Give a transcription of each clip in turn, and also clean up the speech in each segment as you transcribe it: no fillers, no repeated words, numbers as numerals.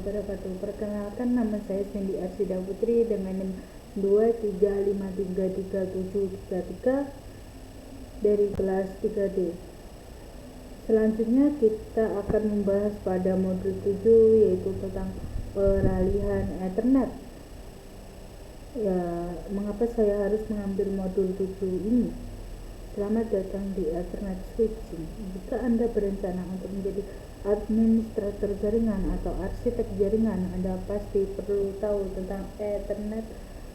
wabarakatuh. Perkenalkan, nama saya Cindy Arsida Putri dengan NIM 235333733 dari kelas 3D. Selanjutnya kita akan membahas pada modul 7, yaitu tentang peralihan Ethernet. Ya, mengapa saya harus mengambil modul 7 ini? Selamat datang di Ethernet Switching. Jika Anda berencana untuk menjadi administrator jaringan atau arsitek jaringan, Anda pasti perlu tahu tentang Ethernet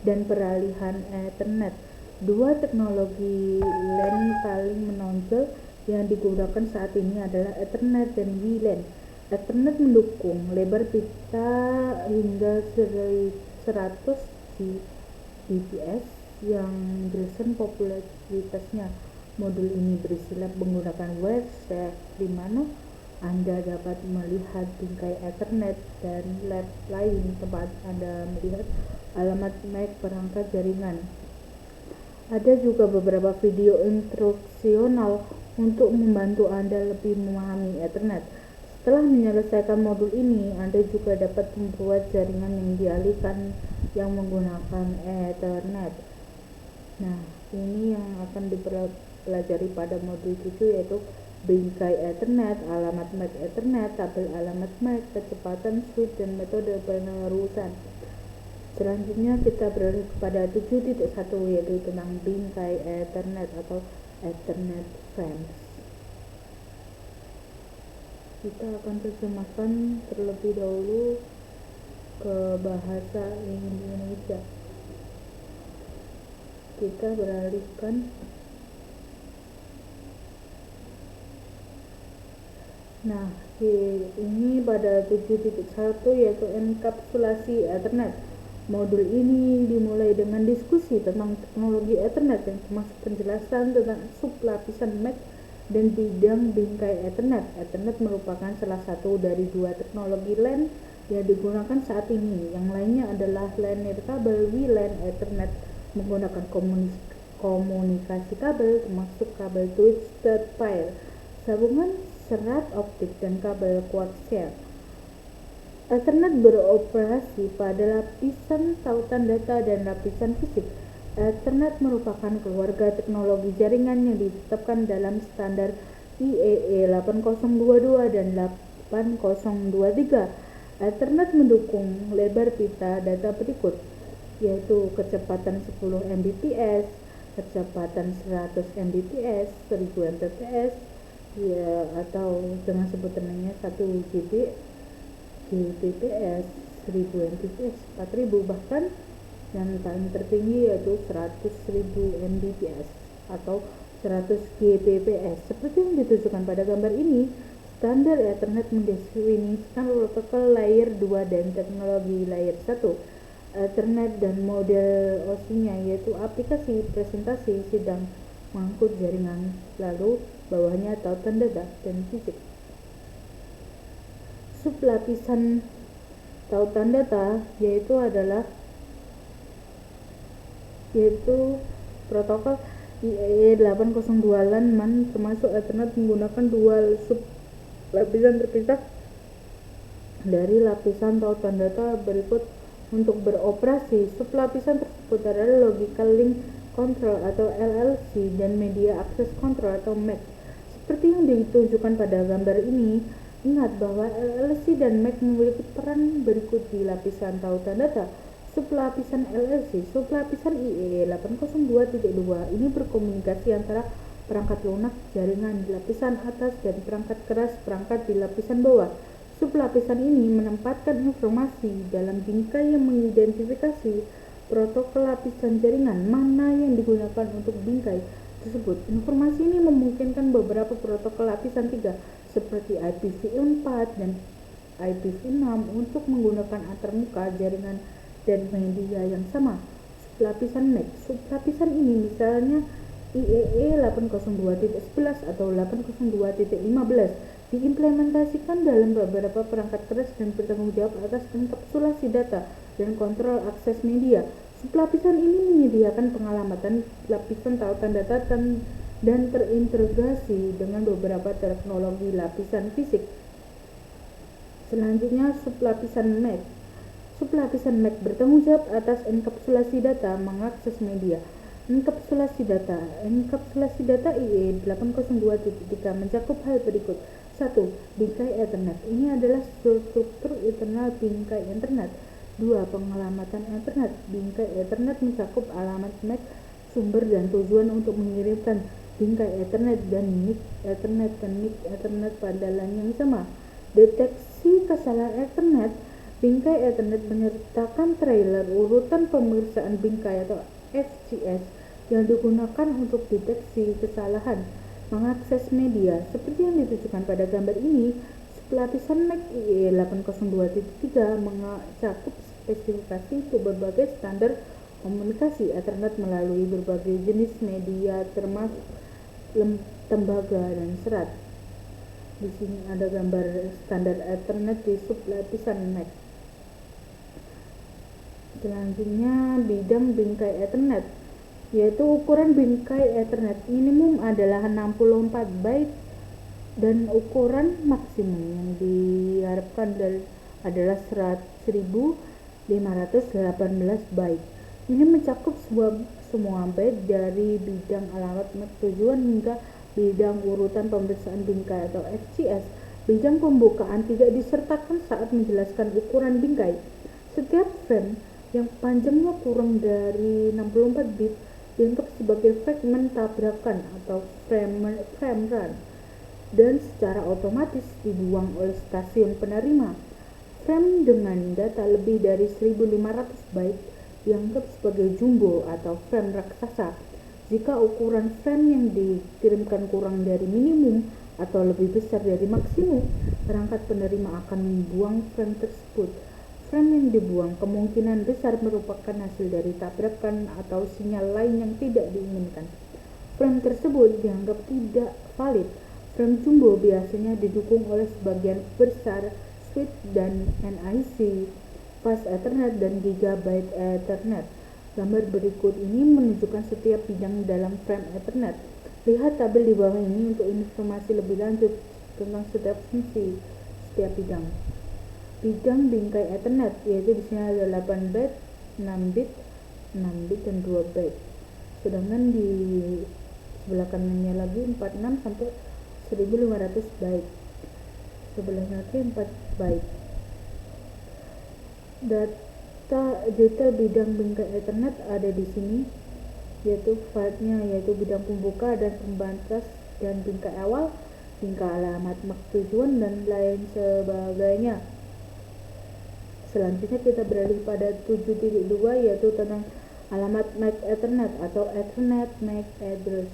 dan peralihan Ethernet. Dua teknologi LAN paling menonjol yang digunakan saat ini adalah Ethernet dan WLAN. Ethernet mendukung lebar pita hingga 100 Gbps yang Grayson popularitasnya. Modul ini berisi lab menggunakan WireShare, di mana Anda dapat melihat bingkai Ethernet, dan lab lain tempat Anda melihat alamat MAC perangkat jaringan. Ada juga beberapa video instruksional untuk membantu Anda lebih memahami Ethernet. Setelah menyelesaikan modul ini, Anda juga dapat membuat jaringan yang dialihkan yang menggunakan Ethernet. Nah, ini yang akan dipelajari pada modul 7, yaitu bingkai Ethernet, alamat MAC Ethernet, tabel alamat MAC, kecepatan switch, dan metode penerusan. Selanjutnya kita beralih kepada 7.1, yaitu tentang bingkai Ethernet atau Ethernet frames. Kita akan terjemahkan terlebih dahulu ke bahasa Indonesia. Kita beralihkan. Nah, ini pada 7.1, yaitu enkapsulasi Ethernet. Modul ini dimulai dengan diskusi tentang teknologi Ethernet yang termasuk penjelasan tentang sublapisan MAC dan bidang bingkai Ethernet. Ethernet merupakan salah satu dari dua teknologi LAN yang digunakan saat ini. Yang lainnya adalah LAN nirkabel, WLAN. Ethernet menggunakan komunikasi kabel, termasuk kabel Twisted Pair, sambungan serat optik, dan kabel koaksial. Ethernet beroperasi pada lapisan tautan data dan lapisan fisik. Ethernet merupakan keluarga teknologi jaringan yang ditetapkan dalam standar IEEE 8022 dan 8023. Ethernet mendukung lebar pita data berikut, yaitu kecepatan 10 Mbps, kecepatan 100 Mbps, 1000 Mbps, ya, atau dengan sebutannya 1 Gbps, 1000 Mbps, 4000, bahkan yang paling tertinggi yaitu 100.000 Mbps atau 100 Gbps. Seperti yang ditunjukkan pada gambar ini, standar Ethernet mendefinisikan protokol layer 2 dan teknologi layer 1 Ethernet dan model OSI-nya, yaitu aplikasi presentasi sedang mengangkut jaringan, lalu bawahnya tautan data dan fisik. Sublapisan tautan data yaitu protokol IEEE 802 LAN MAN, termasuk Ethernet menggunakan dua sublapisan terpisah dari lapisan tautan data berikut untuk beroperasi. Sublapisan tersebut adalah Logical Link Control atau LLC dan Media Access Control atau MAC. Seperti yang ditunjukkan pada gambar ini, ingat bahwa LLC dan MAC memiliki peran berikut di lapisan tautan data. Sublapisan LLC, sublapisan IEEE 802.2, ini berkomunikasi antara perangkat lunak jaringan di lapisan atas dan perangkat keras perangkat di lapisan bawah. Sublapisan ini menempatkan informasi dalam bingkai yang mengidentifikasi protokol lapisan jaringan mana yang digunakan untuk bingkai tersebut. Informasi ini memungkinkan beberapa protokol lapisan 3 seperti IPv4 dan IPv6 untuk menggunakan antarmuka jaringan dan media yang sama. Sublapisan MAC, sublapisan ini misalnya IEEE 802.11 atau 802.15 diimplementasikan dalam beberapa perangkat keras dan bertanggung jawab atas enkapsulasi data dan kontrol akses media. Sublapisan ini menyediakan pengalamatan lapisan tautan data dan terintegrasi dengan beberapa teknologi lapisan fisik. Selanjutnya, sublapisan MAC. Sublapisan MAC bertanggung jawab atas enkapsulasi data mengakses media. Enkapsulasi data IE 802.3 mencakup hal berikut. 1. Bingkai Ethernet. Ini adalah struktur internal bingkai Ethernet. 2. Pengelamatan Ethernet. Bingkai Ethernet mencakup alamat MAC, sumber dan tujuan untuk mengirimkan bingkai Ethernet dan NIC Ethernet dan NIC Ethernet pada LAN yang sama. Deteksi kesalahan Ethernet. Bingkai Ethernet menyertakan trailer urutan pemeriksaan bingkai atau FCS yang digunakan untuk deteksi kesalahan mengakses media. Seperti yang ditunjukkan pada gambar ini, sublapisan MAC IE 802.3 mencakup spesifikasi untuk berbagai standar komunikasi Ethernet melalui berbagai jenis media termasuk tembaga dan serat. Di sini ada gambar standar Ethernet di sublapisan MAC. Selanjutnya, bidang bingkai Ethernet, yaitu ukuran bingkai Ethernet minimum adalah 64 byte dan ukuran maksimum yang diharapkan adalah 1518 byte. Ini mencakup semua byte dari bidang alamat MAC tujuan hingga bidang urutan pemeriksaan bingkai atau FCS. Bidang pembukaan tidak disertakan saat menjelaskan ukuran bingkai. Setiap frame yang panjangnya kurang dari 64 bit dianggap sebagai fragmen tabrakan atau frame run dan secara otomatis dibuang oleh stasiun penerima. Frame dengan data lebih dari 1500 byte dianggap sebagai jumbo atau frame raksasa. Jika ukuran frame yang dikirimkan kurang dari minimum atau lebih besar dari maksimum, perangkat penerima akan membuang frame tersebut. Frame yang dibuang kemungkinan besar merupakan hasil dari tabrakan atau sinyal lain yang tidak diinginkan. Frame tersebut dianggap tidak valid. Frame jumbo biasanya didukung oleh sebagian besar switch dan NIC, fast Ethernet dan Gigabit Ethernet. Gambar berikut ini menunjukkan setiap bidang dalam frame Ethernet. Lihat tabel di bawah ini untuk informasi lebih lanjut tentang setiap fungsi setiap bidang. Bidang bingkai Ethernet, yaitu di sini ada 8 bit, 6 bit, 6 bit dan 2 bit. Sedangkan di sebelah kanannya lagi 46 sampai 1500 byte. Sebelahnya lagi 4 byte. Detail bidang bingkai Ethernet ada di sini, yaitu filenya, yaitu bidang pembuka dan pembatas dan bingkai awal, bingkai alamat MAC tujuan dan lain sebagainya. Selanjutnya kita beralih pada 7.2, yaitu tentang alamat MAC Ethernet atau Ethernet MAC Address.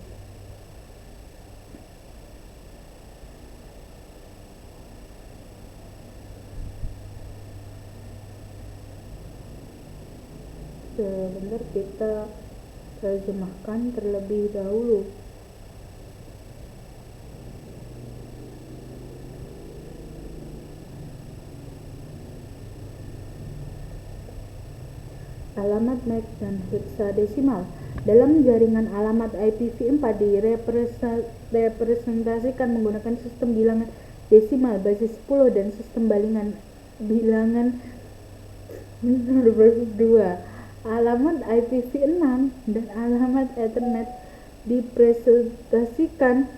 Sebentar kita terjemahkan terlebih dahulu. Alamat MAC dan heksadesimal. Dalam jaringan alamat IPv4 direpresentasikan menggunakan sistem bilangan desimal basis 10 dan sistem bilangan berbasis 2. Alamat IPv6 dan alamat Ethernet dipresentasikan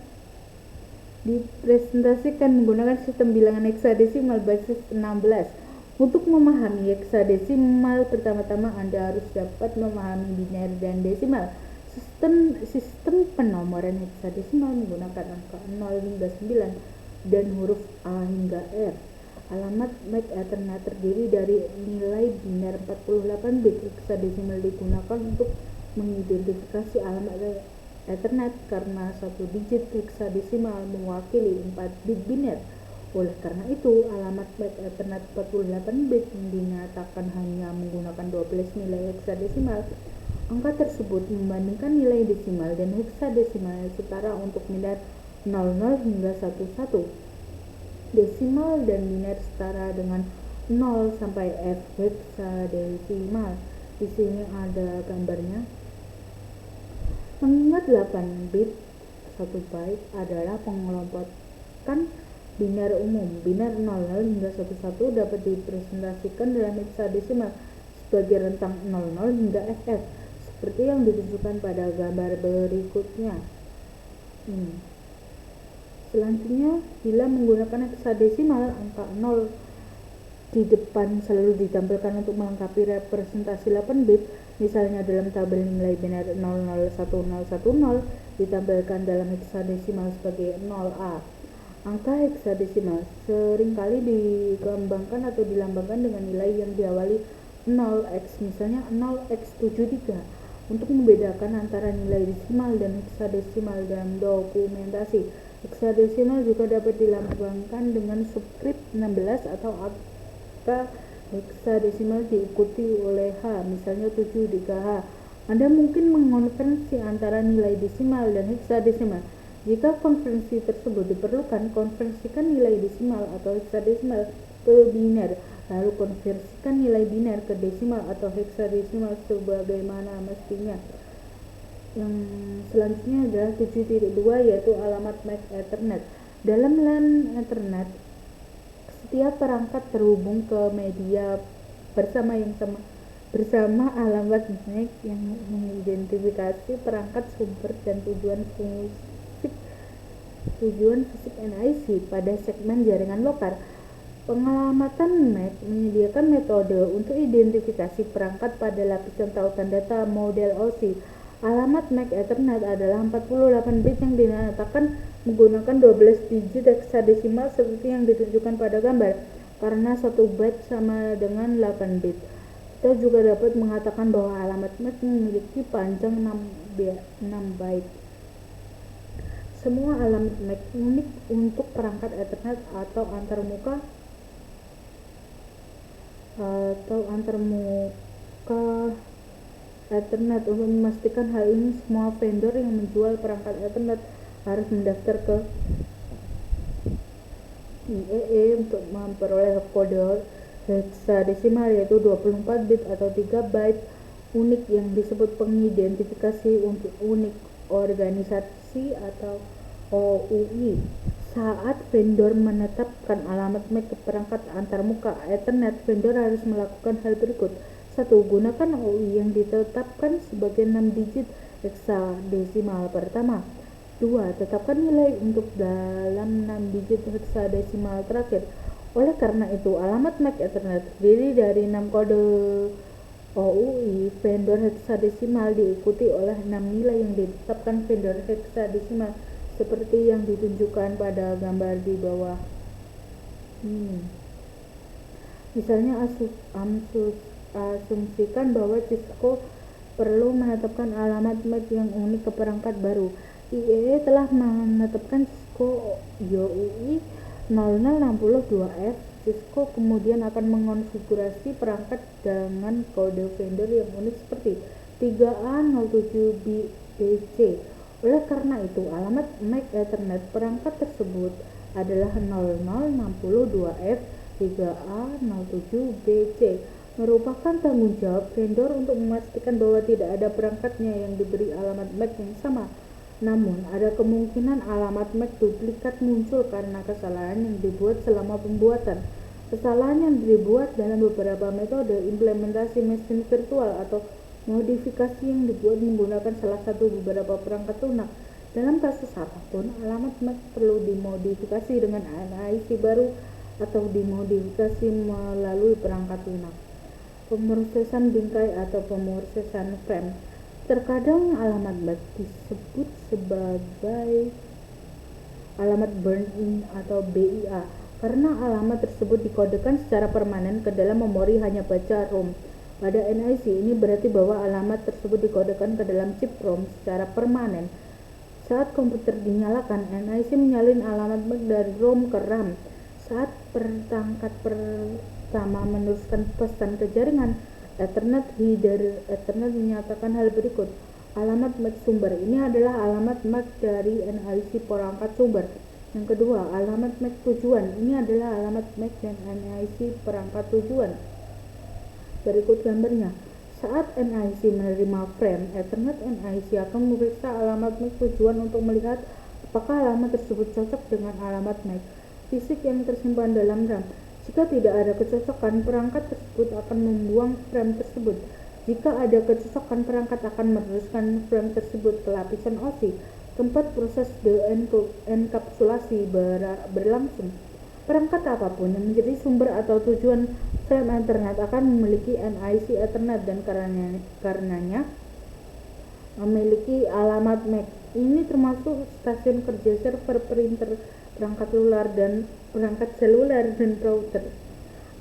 menggunakan sistem bilangan heksadesimal basis 16. Untuk memahami heksadesimal, pertama-tama Anda harus dapat memahami biner dan desimal. Sistem penomoran heksadesimal menggunakan angka 0 hingga 9 dan huruf A hingga R. Alamat MAC Ethernet terdiri dari nilai biner 48 bit. Heksadesimal digunakan untuk mengidentifikasi alamat Ethernet karena satu digit heksadesimal mewakili 4 bit biner. Oleh karena itu, alamat MAC Ethernet 48 bit dinyatakan hanya menggunakan 12 nilai heksadesimal. Angka tersebut membandingkan nilai desimal dan heksadesimal setara untuk biner 00 hingga 11. Desimal dan biner setara dengan 0 sampai F heksadesimal. Di sini ada gambarnya. Mengingat 8 bit 1 byte adalah pengelompokan biner umum. Biner 00 hingga 11 dapat direpresentasikan dalam heksadesimal sebagai rentang 00 hingga FF, seperti yang ditunjukkan pada gambar berikutnya. Selanjutnya, bila menggunakan heksadesimal, angka 0 di depan selalu ditampilkan untuk melengkapi representasi 8 bit. Misalnya dalam tabel nilai biner 001010 ditampilkan dalam heksadesimal sebagai 0A. Angka heksadesimal seringkali digambangkan atau dilambangkan dengan nilai yang diawali 0x, misalnya 0x73, untuk membedakan antara nilai desimal dan heksadesimal dalam dokumentasi. Heksadesimal juga dapat dilambangkan dengan subskrip 16 atau angka heksadesimal diikuti oleh H, misalnya 7 × H. Anda mungkin mengonversi antara nilai desimal dan heksadesimal. Jika konversi tersebut diperlukan, konversikan nilai desimal atau heksadesimal ke biner, lalu konversikan nilai biner ke desimal atau heksadesimal sebagaimana mestinya. Yang selanjutnya adalah 7.2, yaitu alamat MAC Ethernet. Dalam LAN Ethernet, setiap perangkat terhubung ke media bersama alamat MAC yang mengidentifikasi perangkat sumber dan tujuan fisik NIC pada segmen jaringan lokal. Pengalamatan MAC menyediakan metode untuk identifikasi perangkat pada lapisan tautan data model OSI. Alamat MAC Ethernet adalah 48 bit yang dinyatakan menggunakan 12 digit heksadesimal seperti yang ditunjukkan pada gambar. Karena 1 byte sama dengan 8 bit. Kita juga dapat mengatakan bahwa alamat MAC memiliki panjang 6 byte. Semua alamat MAC unik untuk perangkat Ethernet atau antarmuka Ethernet. Untuk memastikan hal ini, semua vendor yang menjual perangkat Ethernet harus mendaftar ke IEEE untuk memperoleh kode heksadesimal, yaitu 24 bit atau 3 byte unik yang disebut pengidentifikasi unik organisasi atau OUI. Saat vendor menetapkan alamat MAC ke perangkat antarmuka Ethernet, vendor harus melakukan hal berikut. 1. Gunakan OUI yang ditetapkan sebagai 6 digit heksadesimal pertama. 2. Tetapkan nilai untuk dalam 6 digit heksadesimal terakhir. Oleh karena itu, alamat MAC Ethernet terdiri dari 6 kode OUI vendor heksadesimal diikuti oleh 6 nilai yang ditetapkan vendor heksadesimal seperti yang ditunjukkan pada gambar di bawah. Misalnya, asumsikan bahwa Cisco perlu menetapkan alamat MAC yang unik ke perangkat baru. IEEE telah menetapkan Cisco YOUI 0062F. Cisco kemudian akan mengonfigurasi perangkat dengan kode vendor yang unik seperti 3A07BC. Oleh karena itu, alamat MAC Ethernet perangkat tersebut adalah 0062F 3A07BC. Merupakan tanggung jawab vendor untuk memastikan bahwa tidak ada perangkatnya yang diberi alamat MAC yang sama. Namun, ada kemungkinan alamat MAC duplikat muncul karena kesalahan yang dibuat selama pembuatan. Kesalahan yang dibuat dalam beberapa metode implementasi mesin virtual atau modifikasi yang dibuat menggunakan salah satu beberapa perangkat lunak. Dalam kasus apapun, alamat MAC perlu dimodifikasi dengan NIC baru atau dimodifikasi melalui perangkat lunak. Pemrosesan bingkai atau pemrosesan frame. Terkadang alamat MAC disebut sebagai alamat burn-in atau BIA karena alamat tersebut dikodekan secara permanen ke dalam memori hanya baca ROM. Pada NIC, ini berarti bahwa alamat tersebut dikodekan ke dalam chip ROM secara permanen. Saat komputer dinyalakan, NIC menyalin alamat MAC dari ROM ke RAM. Saat perangkat pertama meneruskan pesan ke jaringan Ethernet, header Ethernet menyatakan hal berikut. Alamat MAC sumber ini adalah alamat MAC dari NIC perangkat sumber. Yang kedua, alamat MAC tujuan ini adalah alamat MAC dan NIC perangkat tujuan. Berikut gambarnya. Saat NIC menerima frame Ethernet, NIC akan memeriksa alamat MAC tujuan untuk melihat apakah alamat tersebut cocok dengan alamat MAC. fisik yang tersimpan dalam RAM. Jika tidak ada kecocokan, perangkat tersebut akan membuang frame tersebut. Jika ada kecocokan, perangkat akan meneruskan frame tersebut ke lapisan OSI, tempat proses de-enkapsulasi berlangsung. Perangkat apapun yang menjadi sumber atau tujuan frame Ethernet akan memiliki NIC Ethernet dan karenanya memiliki alamat MAC. Ini termasuk stasiun kerja server, printer, perangkat seluler dan router.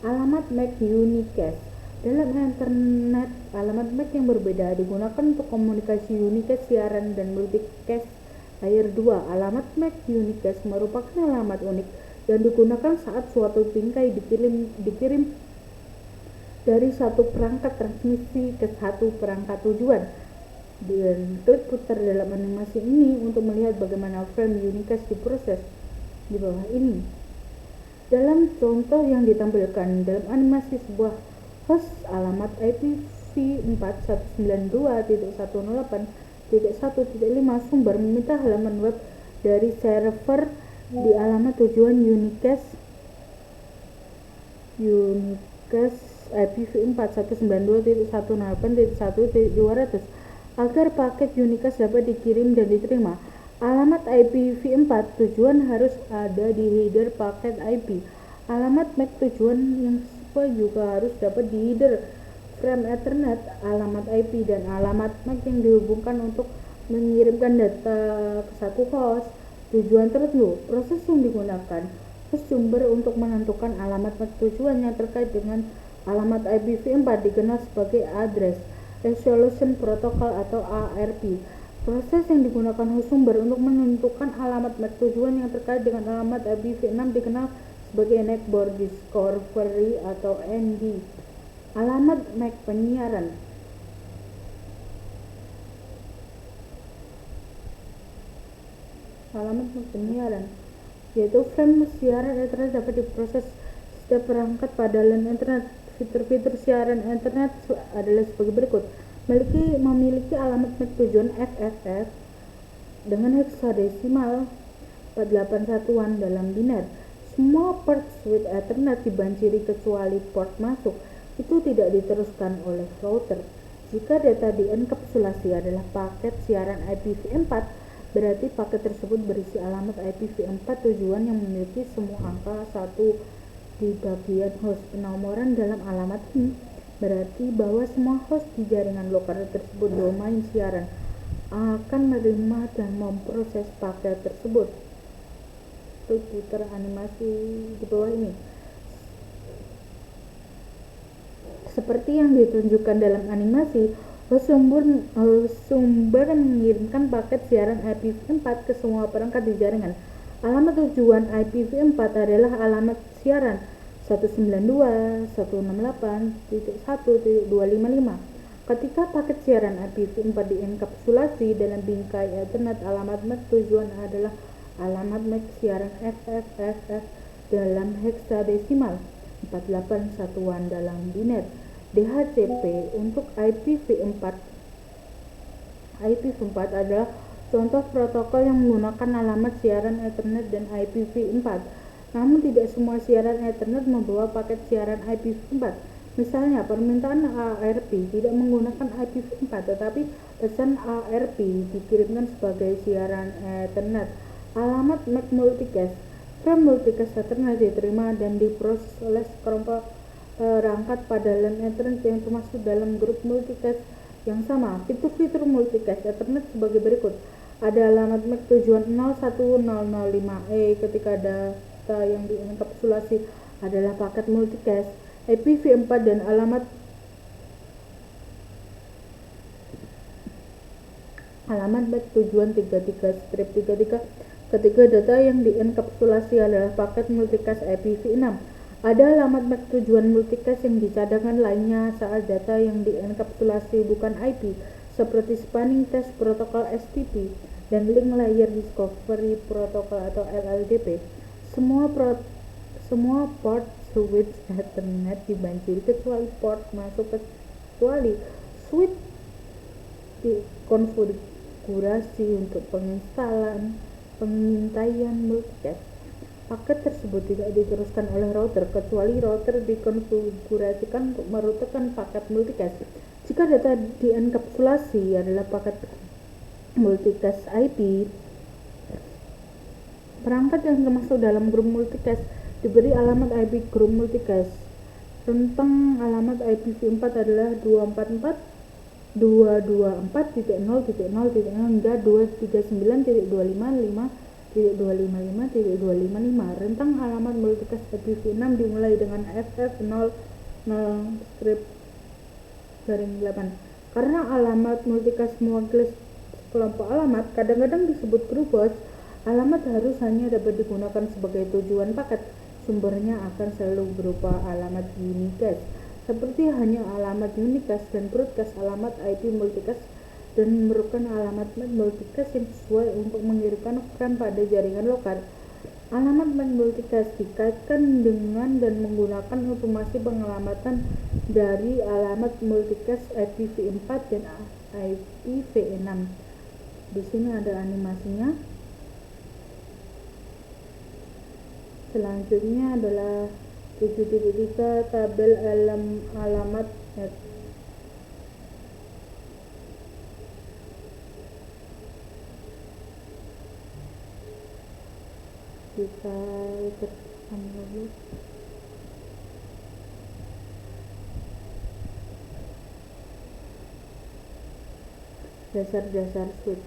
Alamat MAC unicast. Dalam Ethernet, alamat MAC yang berbeda digunakan untuk komunikasi unicast siaran dan multicast layer 2. Alamat MAC unicast merupakan alamat unik yang digunakan saat suatu bingkai dikirim dari satu perangkat transmisi ke satu perangkat tujuan. Dan klik putar dalam animasi ini untuk melihat bagaimana frame unicast diproses di bawah ini. Dalam contoh yang ditampilkan dalam animasi, sebuah host alamat IPv4.192.108.1.5 sumber meminta halaman web dari server di alamat tujuan unicast IPv4.192.108.1.200 agar paket unicast dapat dikirim dan diterima. Alamat IPv4 tujuan harus ada di header paket IP. Alamat MAC tujuan yang serupa juga harus dapat di header frame Ethernet. Alamat IP dan alamat MAC yang dihubungkan untuk mengirimkan data ke satu host tujuan tertentu. Proses yang digunakan host sumber untuk menentukan alamat MAC tujuan yang terkait dengan alamat IPv4 dikenal sebagai Address Resolution Protocol atau ARP. Proses yang digunakan host sumber untuk menentukan alamat MAC tujuan yang terkait dengan alamat IPv6 dikenal sebagai Network Discovery atau ND. Alamat MAC penyiaran. Alamat MAC penyiaran yaitu frame siaran Ethernet dapat diproses setiap perangkat pada LAN Ethernet. Fitur-fitur siaran Ethernet adalah sebagai berikut. Memiliki alamat MAC tujuan FFF dengan heksadesimal 481-an dalam biner. Semua port switch Ethernet dibanjiri kecuali port masuk itu tidak diteruskan oleh router. Jika data dienkapsulasi adalah paket siaran IPv4, berarti paket tersebut berisi alamat IPv4 tujuan yang memiliki semua angka 1 di bagian host. Penomoran dalam alamat ini berarti bahwa semua host di jaringan lokal tersebut domain siaran akan menerima dan memproses paket tersebut. Putar animasi di bawah ini. Seperti yang ditunjukkan dalam animasi, host sumber mengirimkan paket siaran IPv4 ke semua perangkat di jaringan. Alamat tujuan IPv4 adalah alamat siaran 192.168.1.255. Ketika paket siaran IPv4 dienkapsulasi dalam bingkai Ethernet, alamat MAC tujuan adalah alamat MAC siaran FFFF dalam heksadesimal 481-an dalam biner. DHCP untuk IPv4 adalah contoh protokol yang menggunakan alamat siaran Ethernet dan IPv4. Namun tidak semua siaran Ethernet membawa paket siaran IPv4. Misalnya, permintaan ARP tidak menggunakan IPv4, tetapi pesan ARP dikirimkan sebagai siaran Ethernet. Alamat MAC multicast. Frame multicast Ethernet diterima dan diproses oleh sekelompok perangkat pada LAN Ethernet yang termasuk dalam grup multicast yang sama. Fitur-fitur multicast Ethernet sebagai berikut. Ada alamat MAC tujuan 01005E ketika data yang dienkapsulasi adalah paket multicast IPv4 dan alamat MAC tujuan 33-33 ketika data yang dienkapsulasi adalah paket multicast IPv6. Ada alamat MAC tujuan multicast yang dicadangkan lainnya saat data yang dienkapsulasi bukan IP, seperti spanning test protokol STP dan link layer discovery protocol atau LLDP. Semua port switch Ethernet dibanjiri kecuali port masuk kecuali switch dikonfigurasi untuk pengintaian multicast. paket tersebut tidak diteruskan oleh router kecuali router dikonfigurasikan untuk merutekan paket multicast. Jika data dienkapsulasi adalah paket multicast IP, perangkat yang termasuk dalam grup multicast diberi alamat IP grup multicast. Rentang alamat IPv4 adalah 224.224.0.0 hingga 239.255.255.255. Rentang alamat multicast IPv6 dimulai dengan FF00-8. Karena alamat multicast mewakili kelompok alamat, kadang-kadang disebut grup host, alamat harus hanya dapat digunakan sebagai tujuan paket. Sumbernya akan selalu berupa alamat unicast, seperti hanya alamat unicast dan broadcast. Alamat IP multicast dan merupakan alamat MAC multicast yang sesuai untuk mengirimkan frame pada jaringan lokal. Alamat MAC multicast dikaitkan dengan dan menggunakan otomasi pengelamatan dari alamat multicast IPv4 dan IPv6. Di sini ada animasinya. Selanjutnya adalah 7.3 tabel alamat MAC. Kita kerjakan lagi. Dasar-dasar switch.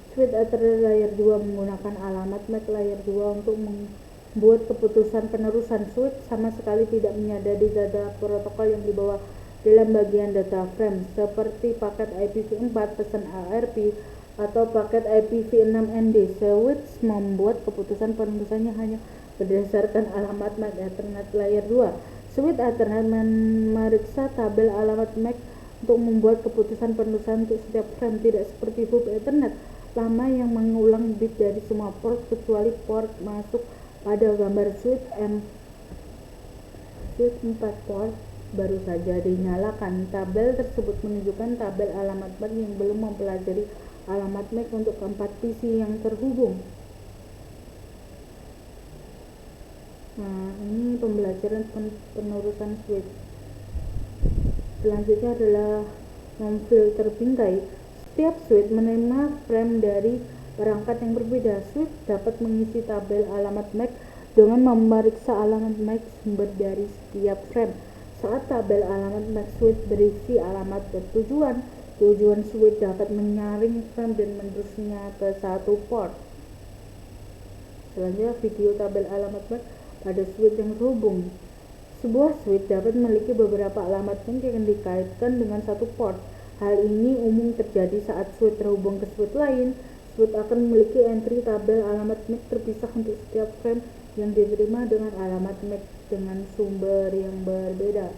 Switch Ethernet layer 2 menggunakan alamat MAC layer 2 untuk membuat keputusan penerusan. Switch sama sekali tidak menyadari data protokol yang dibawa dalam bagian data frame, seperti paket IPv4 pesan ARP atau paket IPv6 ND. Switch membuat keputusan penerusannya hanya berdasarkan alamat MAC Ethernet layer 2. Switch Ethernet memeriksa tabel alamat MAC untuk membuat keputusan penerusan untuk setiap frame, tidak seperti hub Ethernet lama yang mengulang bit dari semua port kecuali port masuk. Pada gambar switch 4 port baru saja dinyalakan. Tabel tersebut menunjukkan tabel alamat MAC yang belum mempelajari alamat MAC untuk keempat PC yang terhubung. Nah, ini pembelajaran penerusan switch. Selanjutnya adalah memfilter bingkai. Setiap switch menerima frame dari perangkat yang berbeda. Switch dapat mengisi tabel alamat MAC dengan memeriksa alamat MAC sumber dari setiap frame. Saat tabel alamat MAC switch berisi alamat tujuan switch dapat menyaring frame dan menerusnya ke satu port. Selanjutnya video tabel alamat MAC pada switch yang terhubung. Sebuah switch dapat memiliki beberapa alamat MAC yang dikaitkan dengan satu port. Hal ini umum terjadi saat switch terhubung ke switch lain. Switch akan memiliki entry tabel alamat MAC terpisah untuk setiap frame yang diterima dengan alamat MAC dengan sumber yang berbeda.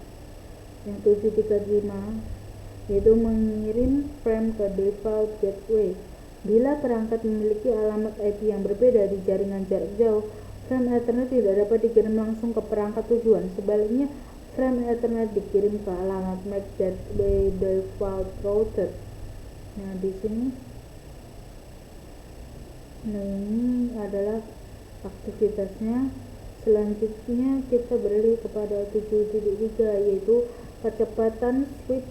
Yang 735 yaitu mengirim frame ke default gateway. Bila perangkat memiliki alamat IP yang berbeda di jaringan jarak jauh, frame Ethernet tidak dapat dikirim langsung ke perangkat tujuan. Sebaliknya, frame Ethernet dikirim ke alamat MAC gateway default router. Nah, di sini ini adalah aktivitasnya. Selanjutnya kita beralih kepada 7.3 yaitu percepatan switch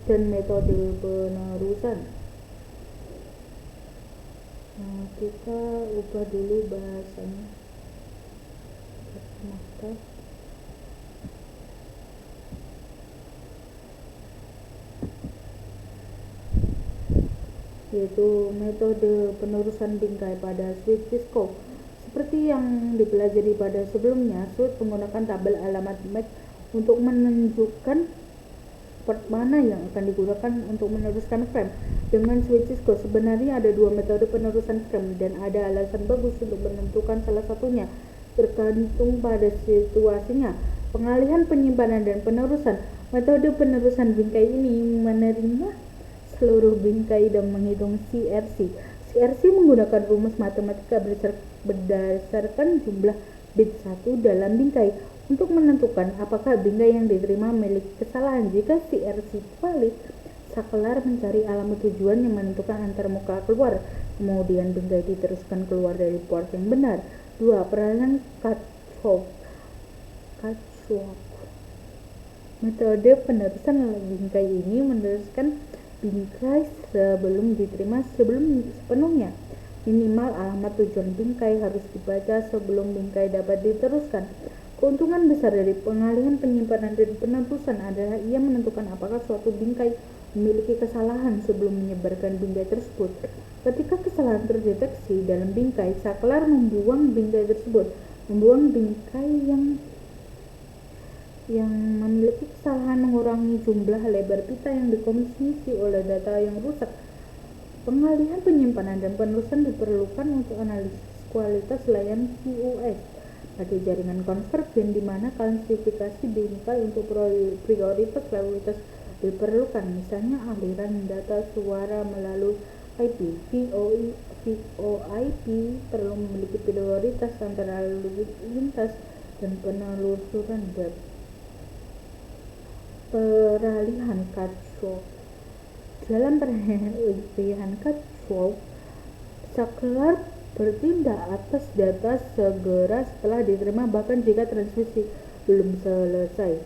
dan metode penerusan. Nah, kita ubah dulu bahasanya. Yaitu metode penerusan bingkai pada switch Cisco. Seperti yang dipelajari pada sebelumnya, switch menggunakan tabel alamat MAC untuk menunjukkan port mana yang akan digunakan untuk meneruskan frame. Dengan switch Cisco sebenarnya ada dua metode penerusan frame dan ada alasan bagus untuk menentukan salah satunya, tergantung pada situasinya. Pengalihan, penyimpanan, dan penerusan. Metode penerusan bingkai ini menerima seluruh bingkai dan menghitung CRC. CRC menggunakan rumus matematika berdasarkan jumlah bit 1 dalam bingkai untuk menentukan apakah bingkai yang diterima memiliki kesalahan. Jika CRC valid, saklar mencari alamat tujuan yang menentukan antar muka keluar. Kemudian bingkai diteruskan keluar dari port yang benar. 2. Peralihan Catchwalk. Metode penerusan bingkai ini meneruskan bingkai sebelum diterima sepenuhnya. Minimal alamat tujuan bingkai harus dibaca sebelum bingkai dapat diteruskan. Keuntungan besar dari pengalihan penyimpanan dan penerusan adalah ia menentukan apakah suatu bingkai memiliki kesalahan sebelum menyebarkan bingkai tersebut. Ketika kesalahan terdeteksi dalam bingkai, saklar membuang bingkai tersebut. Membuang bingkai yang memiliki kesalahan mengurangi jumlah lebar pita yang dikonsumsi oleh data yang rusak. Pengalihan penyimpanan dan penerusan diperlukan untuk analisis kualitas layanan QoS pada jaringan konvergen di mana klasifikasi bingkai untuk prioritas lalu lintas diperlukan, misalnya aliran data suara melalui IP. VoIP perlu memiliki prioritas antara lalu lintas dan penelusuran web. Peralihan Catchwalk. Dalam peralihan Catchwalk, saklar bertindak atas data segera setelah diterima bahkan jika transmisi belum selesai.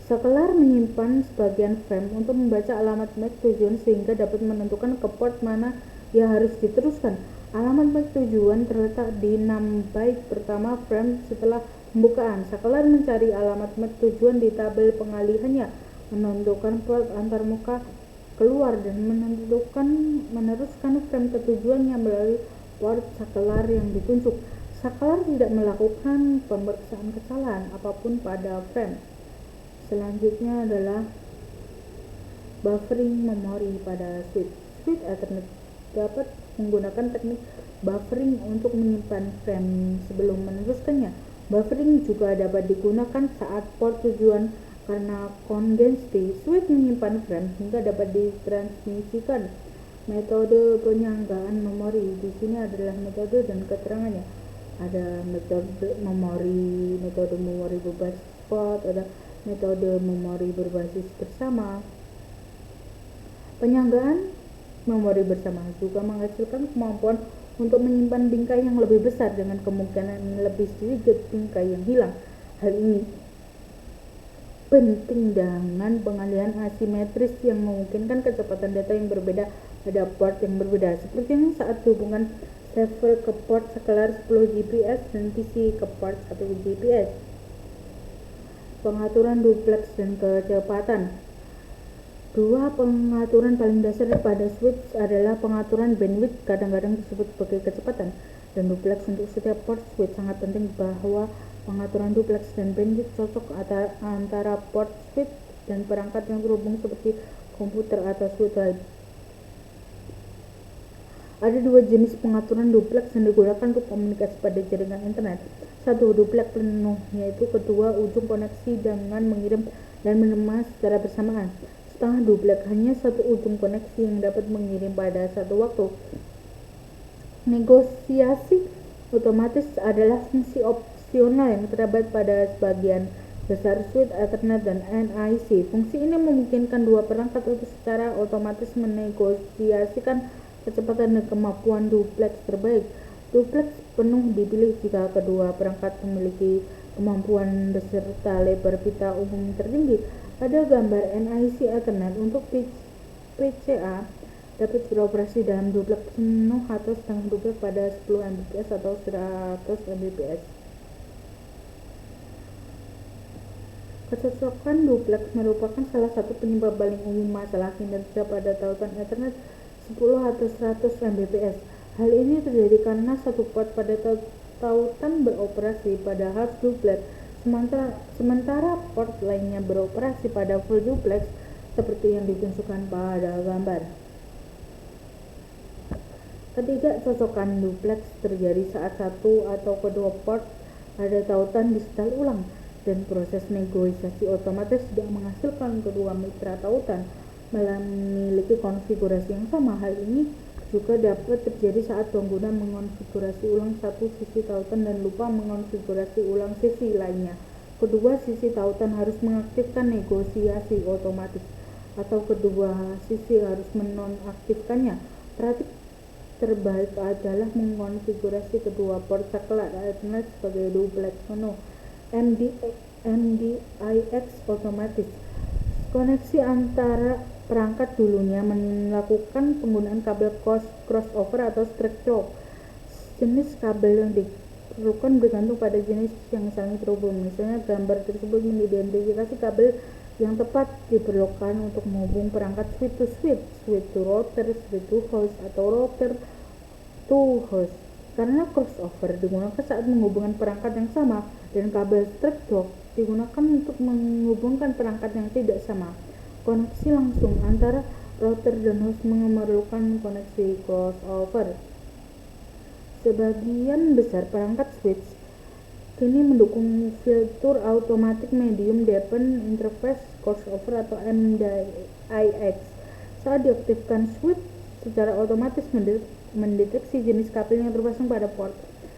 Saklar menyimpan sebagian frame untuk membaca alamat MAC tujuan sehingga dapat menentukan ke port mana yang harus diteruskan. Alamat MAC tujuan terletak di 6 byte pertama frame setelah pembukaan. Saklar mencari alamat MAC tujuan di tabel pengalihannya, menentukan port antarmuka keluar dan meneruskan frame ke tujuannya melalui port saklar yang ditunjuk. Saklar tidak melakukan pemeriksaan kesalahan apapun pada frame. Selanjutnya adalah buffering memori pada switch. Switch Ethernet dapat menggunakan teknik buffering untuk menyimpan frame sebelum meneruskannya. Buffering juga dapat digunakan saat port tujuan karena kongesti. Switch menyimpan frame hingga dapat ditransmisikan. Metode penyanggaan memori di sini adalah metode dan keterangannya. Ada metode memori berbasis port, ada metode memori berbasis bersama. Penyanggaan memori bersama juga menghasilkan kemampuan untuk menyimpan bingkai yang lebih besar dengan kemungkinan lebih sedikit bingkai yang hilang. Hal ini penting dengan pengalihan asimetris yang memungkinkan kecepatan data yang berbeda pada port yang berbeda, seperti yang saat hubungan server ke port saklar 10 Gbps dan PC ke port 1 Gbps. Pengaturan duplex dan kecepatan. Dua pengaturan paling dasar pada switch adalah pengaturan bandwidth, kadang-kadang disebut sebagai kecepatan, dan duplex untuk setiap port switch. Sangat penting bahwa pengaturan duplex dan bandwidth cocok antara port switch dan perangkat yang terhubung seperti komputer atau switch lain. Ada dua jenis pengaturan duplex yang digunakan untuk komunikasi pada jaringan internet. Satu, duplex penuh, yaitu kedua ujung koneksi dengan mengirim dan menerima secara bersamaan. Setengah duplex, hanya satu ujung koneksi yang dapat mengirim pada satu waktu. Negosiasi otomatis adalah fungsi opsional yang terdapat pada sebagian besar switch Ethernet dan NIC. Fungsi ini memungkinkan dua perangkat untuk secara otomatis menegosiasikan kecepatan dan kemampuan duplex terbaik. Duplex penuh dipilih jika kedua perangkat memiliki kemampuan beserta lebar pita umum tertinggi. Pada gambar NIC Ethernet untuk PCA dapat beroperasi dalam duplex penuh atau setengah duplex pada 10 Mbps atau 100 Mbps. Kecocokan duplex merupakan salah satu penyebab paling umum masalah kinerja pada tautan Ethernet 10 atau 100 Mbps. Hal ini terjadi karena satu port pada tautan beroperasi pada half duplex, sementara port lainnya beroperasi pada full duplex seperti yang ditunjukkan pada gambar. Ketidakcocokan duplex terjadi saat satu atau kedua port pada tautan disetel ulang dan proses negosiasi otomatis tidak menghasilkan kedua mitra tautan memiliki konfigurasi yang sama. Hal ini juga dapat terjadi saat pengguna mengonfigurasi ulang satu sisi tautan dan lupa mengonfigurasi ulang sisi lainnya. Kedua sisi tautan harus mengaktifkan negosiasi otomatis atau kedua sisi harus menonaktifkannya. terbaik adalah mengonfigurasi kedua port saklar Ethernet sebagai duplex mono MDIX otomatis. Koneksi antara perangkat dulunya melakukan penggunaan kabel crossover atau straight-through. Jenis kabel yang diperlukan bergantung pada jenis yang saling terhubung. Misalnya, gambar tersebut mengidentifikasi kabel yang tepat diperlukan untuk menghubung perangkat switch to switch, switch to router, switch to host, atau router to host. Karena crossover digunakan saat menghubungkan perangkat yang sama, dan kabel straight-through digunakan untuk menghubungkan perangkat yang tidak sama. Koneksi langsung antara router dan host memerlukan koneksi crossover. Sebagian besar perangkat switch kini mendukung fitur automatic medium dependent interface crossover atau MDIX. Saat diaktifkan, switch secara otomatis mendeteksi jenis kabel yang terpasang pada port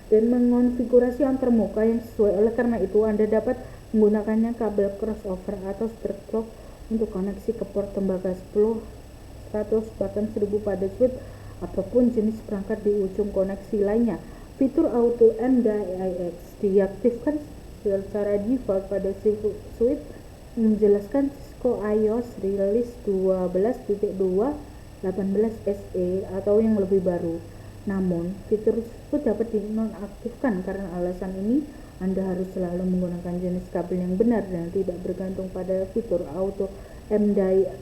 dan mengonfigurasi antarmuka yang sesuai. Oleh karena itu, Anda dapat menggunakannya kabel crossover atau straight-through untuk koneksi ke port tembaga 10, 100, bahkan 1000 pada switch apapun jenis perangkat di ujung koneksi lainnya. Fitur auto MDIX diaktifkan secara default pada switch menjelaskan Cisco iOS Release 12.2.18 SE atau yang lebih baru. Namun, fitur tersebut dapat dinonaktifkan. Karena alasan ini, Anda harus selalu menggunakan jenis kabel yang benar dan tidak bergantung pada fitur auto MDIX.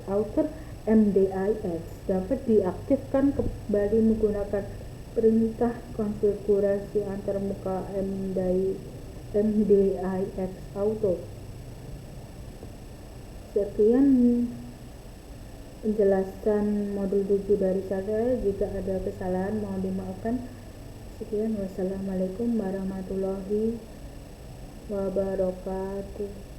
Auto MDIX dapat diaktifkan kembali menggunakan perintah konfigurasi antarmuka MDIX auto. Sekian penjelasan modul 7 dari saya. Jika ada kesalahan mohon dimaafkan. Sekian, wassalamualaikum warahmatullahi wabarakatuh.